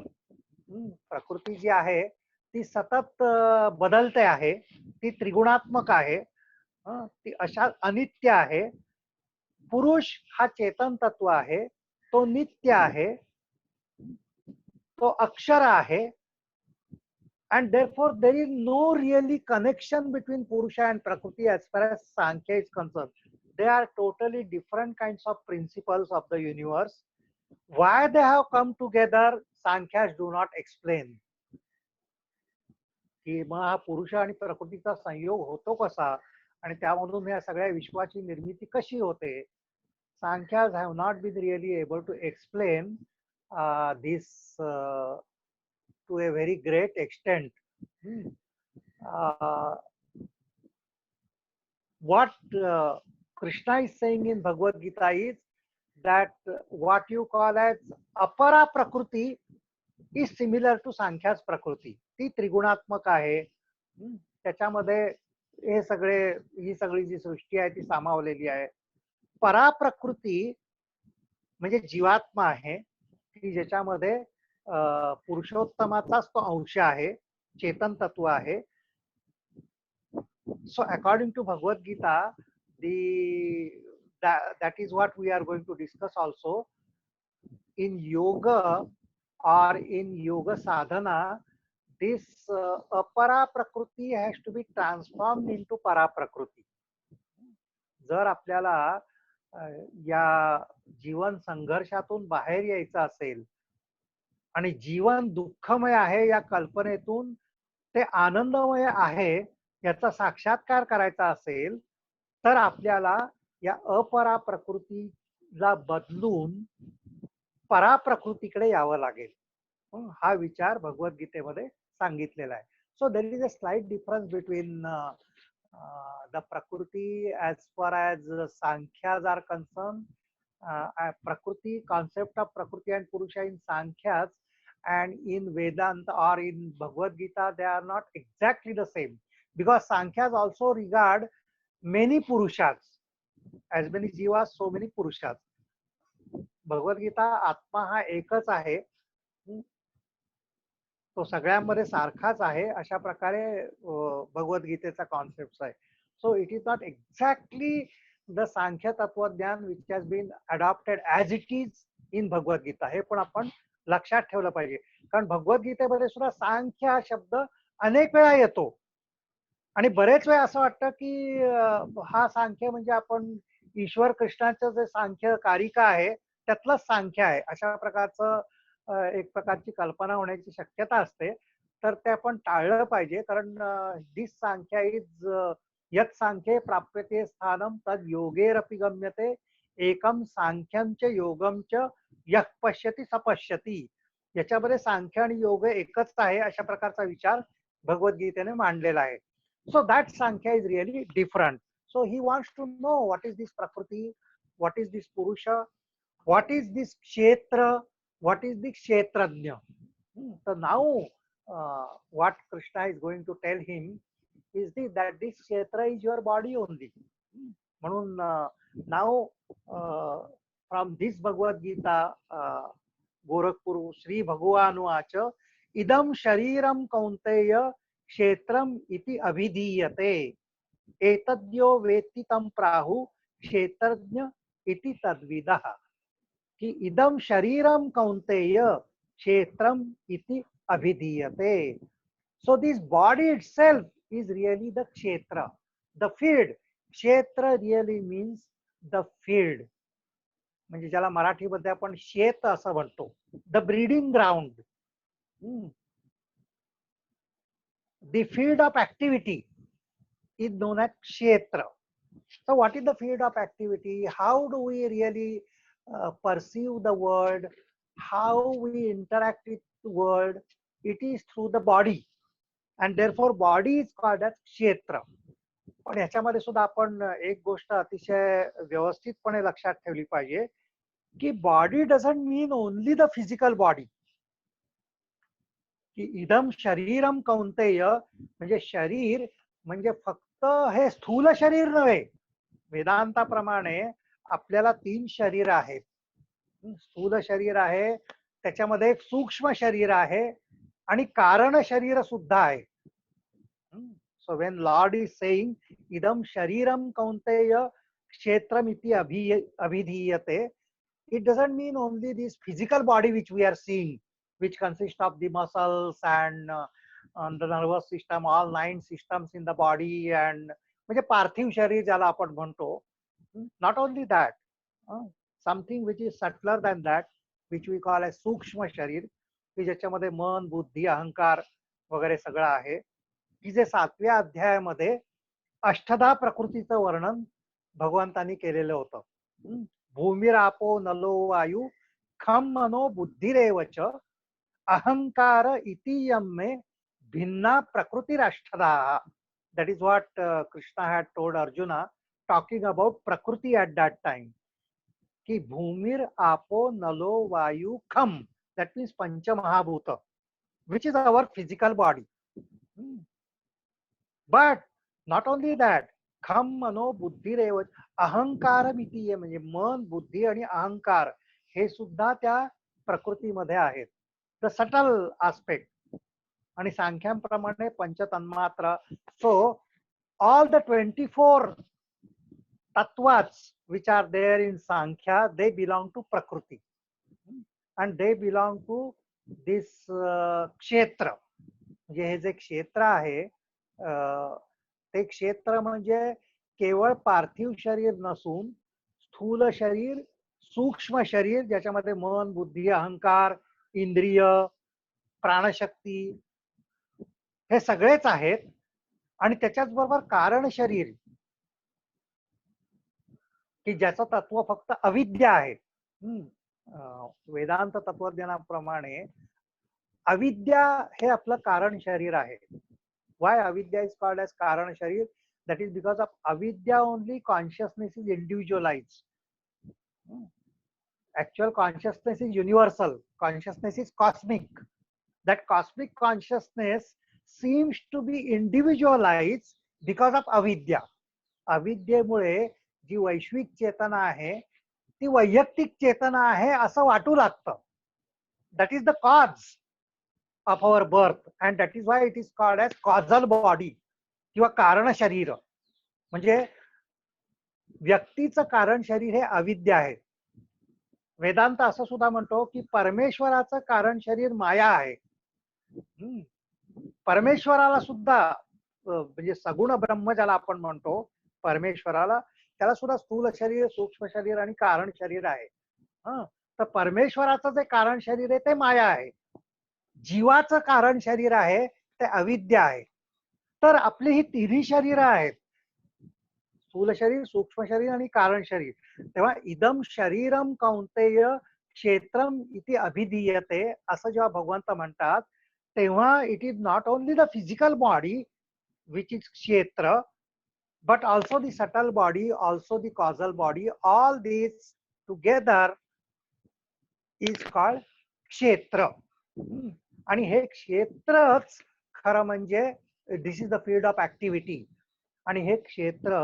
S1: प्रकृती जी आहे ती सतत बदलते आहे, ती त्रिगुणात्मक आहे, ती अशा अनित्य आहे. पुरुष हा चेतन तत्व आहे, तो नित्य आहे, तो अक्षर आहे. and therefore there is no really connection between Purusha and Prakriti as far as Sankhya is concerned. They are totally different kinds of principles of the universe. Why they have come together, Sankhya's do not explain. की मग हा पुरुष आणि प्रकृतीचा संयोग होतो कसा आणि त्यामधून या सगळ्या विश्वाची निर्मिती कशी होते. Sankhya's have not been really able to explain this to a very great extent. What Krishna is saying in Bhagavad Gita is that what you call as apara prakriti is similar to Sankhya's prakriti. ती त्रिगुणात्मक आहे, त्याच्यामध्ये हे सगळे, ही सगळी जी सृष्टी आहे ती सामावलेली आहे. परा प्रकृती म्हणजे जीवात्मा आहे की ज्याच्यामध्ये पुरुषोत्तमाचाच तो अंश आहे, चेतन तत्व आहे. So according to Bhagavad Gita, that is what we are going to discuss also. In yoga or in yoga sadhana, this apara prakriti has to be transformed into para prakriti. जर आपल्याला या जीवन संघर्षातून बाहेर यायचं असेल आणि जीवन दुःखमय आहे या कल्पनेतून ते आनंदमय आहे याचा साक्षात्कार करायचा असेल, तर आपल्याला या अपरा प्रकृतीला बदलून पराप्रकृतीकडे यावं लागेल. हा विचार भगवद्गीतेमध्ये सांगितलेला आहे. So there is a slight difference between the प्रकृती as far as Sankhyas are concerned. Prakriti, concept of Prakriti and Purusha in Sankhya's and in Vedanta or in Bhagavad Gita, they are not exactly the same, because Sankhya's also regard many Purushas, as many Jivas, so many Purushas. Bhagavad Gita, आत्मा हा एकच आहे, तो सगळ्यांमध्ये सारखाच आहे, अशा प्रकारे भगवद्गीतेचा कॉन्सेप्ट आहे. So it is not exactly the Sankhya tattvagyan which has been adopted as it is in Bhagavad Gita. हे पण आपण लक्षात ठेवलं पाहिजे, कारण भगवद्गीतेमध्ये सुद्धा सांख्य हा शब्द अनेक वेळा येतो आणि बरेच वेळा असं वाटतं की हा सांख्य म्हणजे आपण ईश्वर कृष्णाचं जे सांख्य कारिका आहे त्यातलंच सांख्य आहे, अशा प्रकारचं एक प्रकारची कल्पना होण्याची शक्यता असते. तर ते आपण टाळलं पाहिजे, कारण दिस सांख्य इज यत सांख्ये प्राप्यते स्थानम तद योगेरपि गम्यते एकम सांख्यंच योगमच यः पश्यति सपश्यति. याच्यामध्ये सांख्य आणि योग एकच आहे, अशा प्रकारचा विचार भगवद्गीतेने मांडलेला आहे. So that Sankhya is really different. So he wants to know what is this प्रकृती, व्हॉट इज दिस पुरुष, व्हॉट इज दिस क्षेत्र, what is the kshetrajna. So now what Krishna is going to tell him is that this kshetra is your body only. म्हणून now from this Bhagavad Gita, Gorakhpur Shri भगवानुवाच इदम शरीरम कौंतेय क्षेत्रम इति अभिधीयते एतद्यो वेत्ति तं प्राहु क्षेत्रज्ञ इति तद्विदः. कि इदम शरीरम कौंतेय क्षेत्रम इति अभिधीयते. So this body itself is really the kshetra, the field. क्षेत्र really means the field. म्हणजे ज्याला मराठीमध्ये आपण शेत असं म्हणतो, the breeding ground, the field of activity is known as kshetra. So what is the field of activity? How do we really perceive the world, how we interact with the world? It is through the body, and therefore body is called as kshetra. पण ह्याच्यामध्ये सुद्धा आपण एक गोष्ट अतिशय व्यवस्थितपणे लक्षात ठेवली पाहिजे की body doesn't mean only the physical body. की इदम शरीरम कौंतेय म्हणजे शरीर म्हणजे फक्त हे स्थूल शरीर नव्हे. वेदांताप्रमाणे आपल्याला 3 शरीर आहेत. स्थूल शरीर आहे, त्याच्यामध्ये एक सूक्ष्म शरीर आहे आणि कारण शरीर सुद्धा आहे. So when lord is saying इदम शरीरम कौंतेय क्षेत्रमिति अभिधीयते, it doesn't mean only this physical body which we are seeing, which consists of the muscles and the nervous system, all 9 systems in the body, and म्हणजे पार्थिव शरीर ज्याला आपण म्हणतो. Not only that, something which is subtler than that, which we call as सूक्ष्म शरीर, की ज्याच्यामध्ये मन, बुद्धी, अहंकार वगैरे सगळं आहे. की जे 7व्या अध्यायामध्ये अष्टधा प्रकृतीचं वर्णन भगवंतांनी केलेलं होतं. भूमिरापो नलो वायू खम मनो बुद्धिरेवच अहंकार इतीयम में भिन्ना प्रकृतिराष्टधा. That is what Krishna had told Arjuna, talking about Prakriti at that time. कि भूमिर आपो नलो वायु खम, that means Pancha Mahabhuta, which is our physical body. But not only that, खम मनो बुद्धी रेव अहंकार मितीय म्हणजे मन, बुद्धी आणि अहंकार हे सुद्धा त्या प्रकृतीमध्ये आहेत. The subtle aspect. आणि सांख्यांप्रमाणे पंचतन्मात्र. So all the 24 tattvas which are there in Sankhya, they belong to Prakriti, and they belong to this kshetra. म्हणजे हे जे क्षेत्र आहे ते क्षेत्र म्हणजे केवळ पार्थिव शरीर नसून स्थूल शरीर, सूक्ष्म शरीर ज्याच्यामध्ये मन, बुद्धी, अहंकार, इंद्रिय, प्राणशक्ती हे सगळेच आहेत. आणि त्याच्याच बरोबर कारण शरीर, की ज्याचं तत्व फक्त अविद्या आहे. वेदांत तत्वज्ञानाप्रमाणे अविद्या हे आपलं कारण शरीर आहे. वाय अविद्या इज कॉल्ड एज कारण शरीर? That is because of avidya only consciousness is individualized. Actual consciousness is universal. Consciousness is cosmic. That cosmic consciousness seems to be individualized because of avidya. अविद्येमुळे जी वैश्विक चेतना आहे ती वैयक्तिक चेतना आहे असं वाटू लागतं. That is the cause of our birth and that is why it is called as causal body किंवा कारण शरीर. म्हणजे व्यक्तीचं कारण शरीर हे अविद्या आहे. वेदांत असं सुद्धा म्हणतो की परमेश्वराचं कारण शरीर माया आहे. परमेश्वराला सुद्धा म्हणजे सगुण ब्रह्म ज्याला आपण म्हणतो परमेश्वराला, त्याला सुद्धा स्थूल शरीर, सूक्ष्म शरीर आणि कारण शरीर आहे. तर परमेश्वराचं जे कारण शरीर आहे ते माया आहे. जीवाचं कारण शरीर आहे ते अविद्या आहे. तर आपली ही तिन्ही शरीर आहेत, स्थूल शरीर, सूक्ष्म शरीर आणि कारण शरीर. तेव्हा इदम शरीरम कौंतेय क्षेत्रम इति अभिधीयते असं जेव्हा भगवंत म्हणतात तेव्हा it is not only the physical body which is क्षेत्र but also the subtle body, also the causal body, all these together is called kshetra. आणि हे क्षेत्रच खरं म्हणजे this is the field of activity. आणि हे क्षेत्र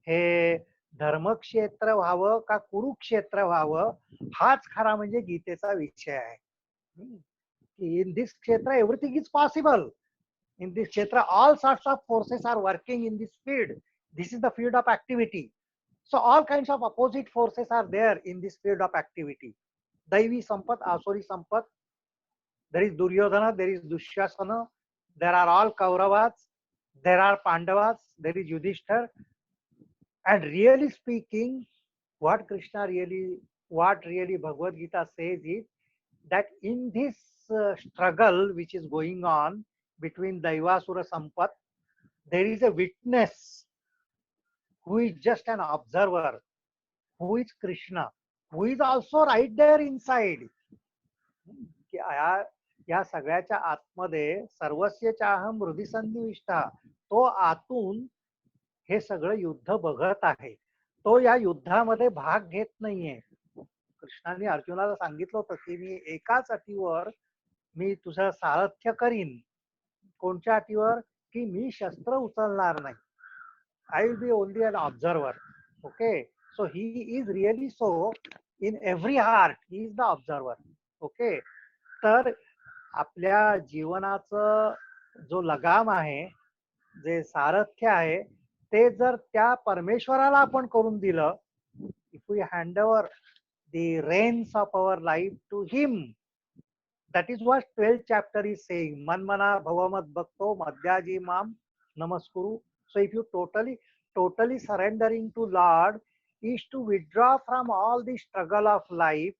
S1: हे धर्मक्षेत्र व्हावं का कुरुक्षेत्र व्हावं हाच खरा म्हणजे गीतेचा विषय आहे. इन दिस क्षेत्र everything is possible. In this kshetra, all sorts of forces are working in this field. This is the field of activity. So all kinds of opposite forces are there in this field of activity. Daivi sampat, asuri sampat. There is Duryodhana, there is Dushyasana, there are all Kauravas, there are Pandavas, there is Yudhishthir. And really speaking, what really Bhagavad Gita says is that in this struggle which is going on between Daivasura Sampat, there is a witness who is just an observer, who is Krishna, who is also right there inside. या सगळ्याच्या आतमध्ये सर्वस्य चाहम हृदि सन्निविष्टा, तो आतून हे सगळं युद्ध बघत आहे. तो या युद्धामध्ये भाग घेत नाहीये. कृष्णाने अर्जुनाला सांगितलं होतं की मी एकाच अटीवर मी तुझं सारथ्य करीन. कोणत्या अटीवर? की मी शस्त्र उचलणार नाही. I will be only an observer. Okay, so he is really so in every heart he is the observer. Okay, तर आपल्या जीवनाचं जो लगाम आहे, जे सारथ्य आहे, ते जर त्या परमेश्वराला आपण करून दिलं, if we hand over the reins of our life to him, that is what 12th chapter is saying. Manmana bhavamad bhakto madhyaji mam namaskuru. So if you totally surrendering to Lord is to withdraw from all the struggle of life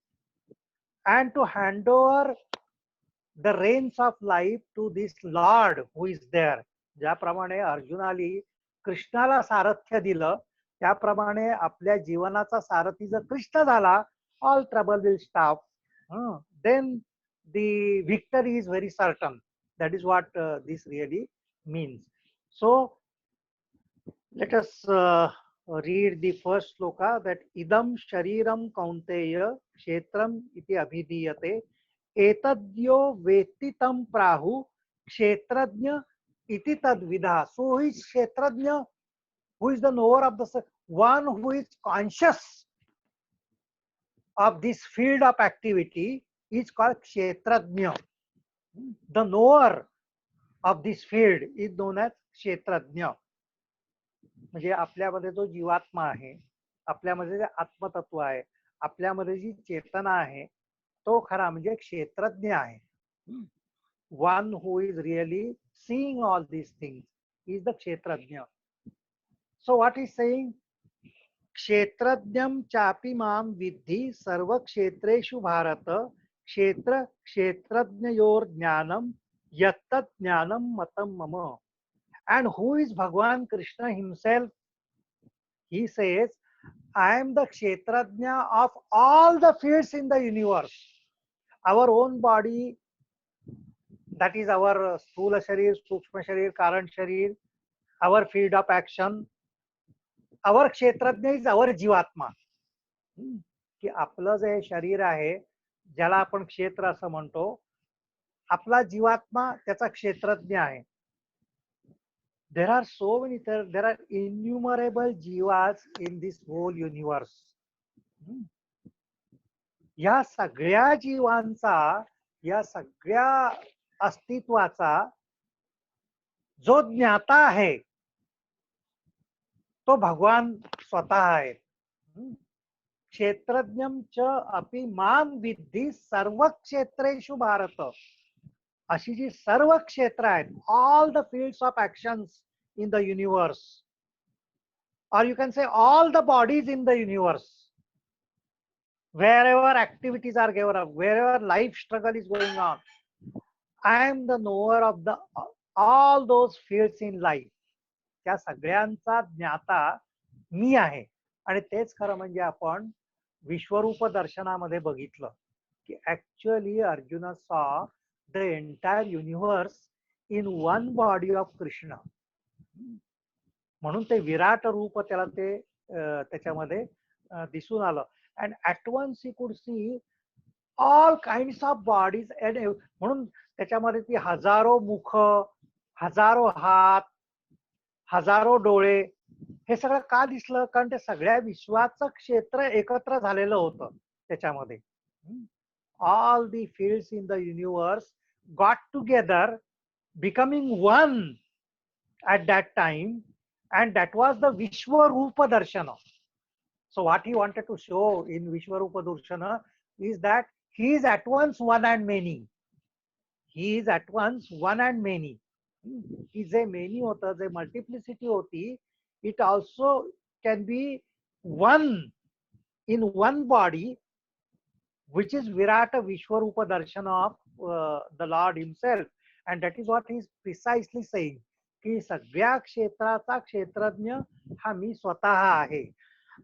S1: and to hand over the reins of life to this Lord who is there. ज्याप्रमाणे अर्जुनाली कृष्णाला सारथ्य दिलं त्याप्रमाणे आपल्या जीवनाचा सारथी जर कृष्ण झाला, all trouble will stop. Then the victory is very certain. That is what this really means. So let us read the first sloka, that idam shariram kaunteya kshetram iti abhidiyate etadyo vetitam prahu kshetrajna iti tadvidha. So who is kshetrajna? Who is the knower of the one who is conscious of this field of activity is called kshetrajna. The knower of this field is known as kshetrajna. म्हणजे आपल्यामध्ये जो जीवात्मा आहे, आपल्यामध्ये जे आत्मतत्व आहे, आपल्यामध्ये जी चेतना आहे, तो खरा म्हणजे क्षेत्रज्ञ आहे. One who is really seeing all these things is the क्षेत्रज्ञ. So what is saying? क्षेत्रज्ञम चापि माम विद्धि सर्व क्षेत्रेषु भारत क्षेत्र क्षेत्रज्ञयोर ज्ञानम यत्तत् ज्ञानम मतम मम. And who is Bhagwan Krishna himself? He says, I am the Kshetrajna of all the fields in the universe. Our own body, that is our Sthula Sharir, Sukshma Sharir, Karan Sharir, our field of action, our Kshetrajna is our Jivatma. की आपलं जे शरीर आहे, ज्याला आपण क्षेत्र असं म्हणतो, आपला जीवात्मा त्याचा क्षेत्रज्ञ आहे. There are so many, there are innumerable jivas in this whole universe. या सगळ्या जीवांचा, या सगळ्या अस्तित्वाचा जो ज्ञाता आहे तो भगवान स्वतः आहे. क्षेत्रज्ञम च अपि माम विद्धि सर्व क्षेत्रेषु भारत. अशी जी सर्व क्षेत्र आहेत, all the fields of actions in the universe, or you can say all the bodies in the universe, wherever activities are given up, wherever life struggle is going on, I am the knower of the all those fields in life. त्या सगळ्यांचा ज्ञाता मी आहे. आणि तेच खरं म्हणजे आपण विश्वरूप दर्शनामध्ये बघितलं की ऍक्च्युअली अर्जुन सॉ the entire universe in one body of Krishna. म्हणून ते विराट रूप त्याला ते त्याच्यामध्ये दिसून आलं. And at once he could see all kinds of bodies. म्हणून त्याच्यामध्ये ती हजारो मुख, हजारो हात, हजारो डोळे, हे सगळं का दिसलं? कारण ते सगळ्या विश्वाचं क्षेत्र एकत्र झालेलं होतं त्याच्यामध्ये. All the fields in the universe got together, becoming one at that time, and that was the Vishwarupa Darshana. So what he wanted to show in Vishwarupa Darshana is that he is at once one and many. He is at once one and many. He जे many होतं, जे multiplicity होती, it also can be one in one body, which is Virata Vishwarupa Darshana of the Lord himself. And that is what he is precisely saying. की सगळ्या क्षेत्राचा क्षेत्रज्ञ हा मी स्वतः आहे.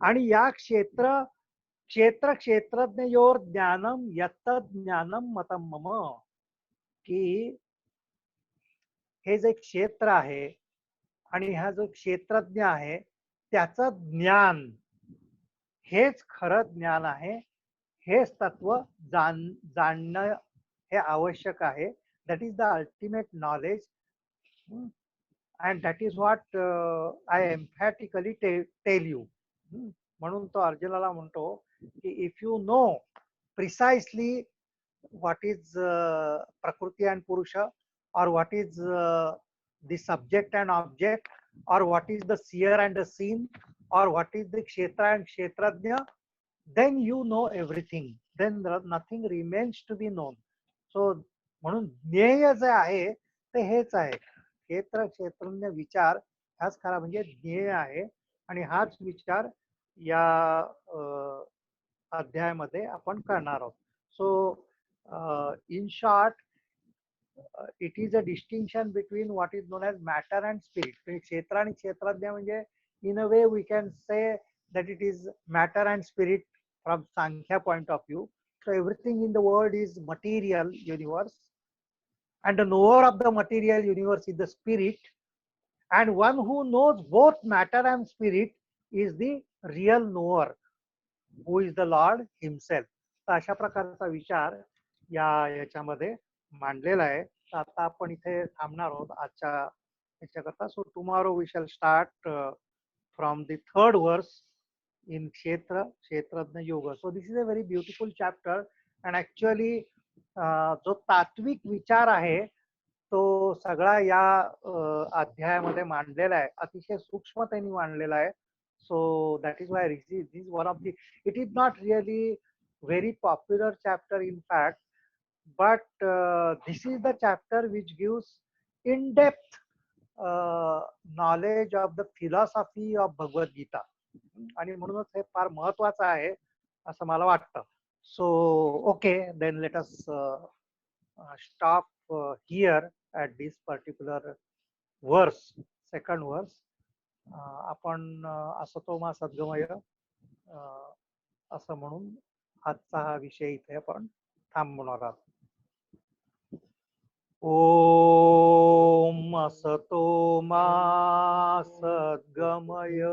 S1: आणि या क्षेत्र क्षेत्रज्ञयोर ज्ञानम यत्त ज्ञानम मतम मम. की हे जे क्षेत्र आहे आणि हा जो क्षेत्रज्ञ आहे त्याचं ज्ञान हेच खरं ज्ञान आहे. हेच तत्व जाणणं हे आवश्यक आहे. That is the ultimate knowledge. And that is what I emphatically tell you. म्हणून तो अर्जुनाला म्हणतो की if you know precisely what is prakriti and purusha, or what is the subject and object, or what is the seer and the seen, or what is the kshetra and kshetrajna, then you know everything. Then nothing remains to be known. So म्हणून ज्ञेय जे आहे ते हेच आहे. क्षेत्र क्षेत्रज्ञ विचार हाच खरा म्हणजे ज्ञेय आहे. आणि हाच विचार या अध्यायामध्ये आपण करणार आहोत. So in short, it is a distinction between what is known as matter and spirit. क्षेत्र आणि क्षेत्रज्ञ म्हणजे in a way we can say that it is matter and spirit from Sankhya point of view. So everything in the world is material universe, and the knower of the material universe is the spirit, and one who knows both matter and spirit is the real knower, who is the Lord himself. तर अशा प्रकारचा विचार याच्यामध्ये मांडलेला आहे. तर आता आपण इथे थांबणार आहोत आजच्या याच्याकरता. So tomorrow we shall start from the third verse in Kshetra, Kshetrajna Yoga. So this is a very beautiful chapter, and actually जो तात्विक विचार आहे तो सगळा या अध्यायामध्ये मांडलेला आहे. अतिशय सूक्ष्मतेने मांडलेला आहे. So that is why this is one of the, it is not really very popular chapter in fact, but this is the chapter which gives in-depth knowledge of the philosophy of Bhagavad Gita. आणि म्हणूनच हे फार महत्वाचं आहे असं मला वाटतं. So okay, then let us stop here at this particular verse, second verse. आपण असतो मा सद्गमय असं म्हणून आजचा हा विषय इथे आपण थांबवणार आहोत. ओम असतो मा सद्गमय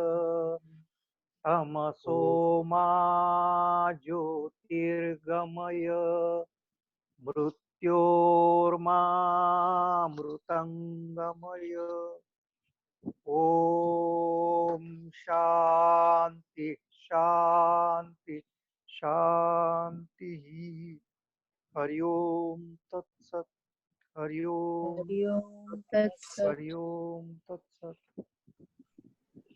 S1: तमसो मा ज्योतिर्गमय मृत्योर्मा मृतंगमय. ओम शांती शांती शांती. हरि ओम तत्सत. हरि ओम
S2: हरि ओम तत्सत्.
S1: हरि ओम तत्सत.